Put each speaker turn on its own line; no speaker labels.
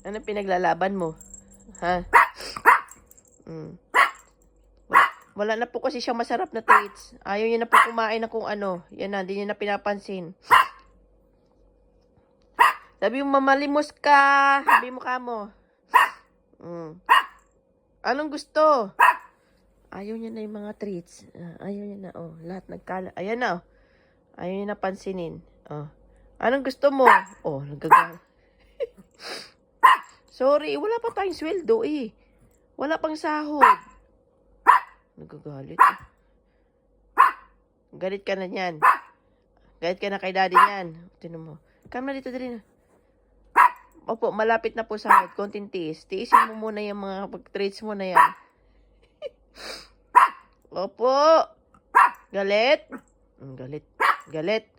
Ano pinaglalaban mo? Ha? Wala na po kasi siyang masarap na treats. Ayaw niya na po kumain ng kung ano. Yan na, hindi niya na pinapansin. Sabi mo, mamalimos ka. Sabi mo ka mo. Anong gusto? Ayaw niya na yung mga treats. Ayaw niya na. Oh, lahat nagkala. Ayan na. Oh. Ayaw niya na pansinin. Oh. Anong gusto mo? Oh, nagagawa. Sorry, wala pa tayong sweldo eh. Wala pang sahod. Nagagalit. Galit ka na niyan. Galit ka na kay daddy niyan. Tinan mo. Come na dito, dali na. Opo, malapit na po sahod. Konting tiis. Tiisin mo muna yung mga pag-treats mo na yan. Opo. Galit. Galit. Galit.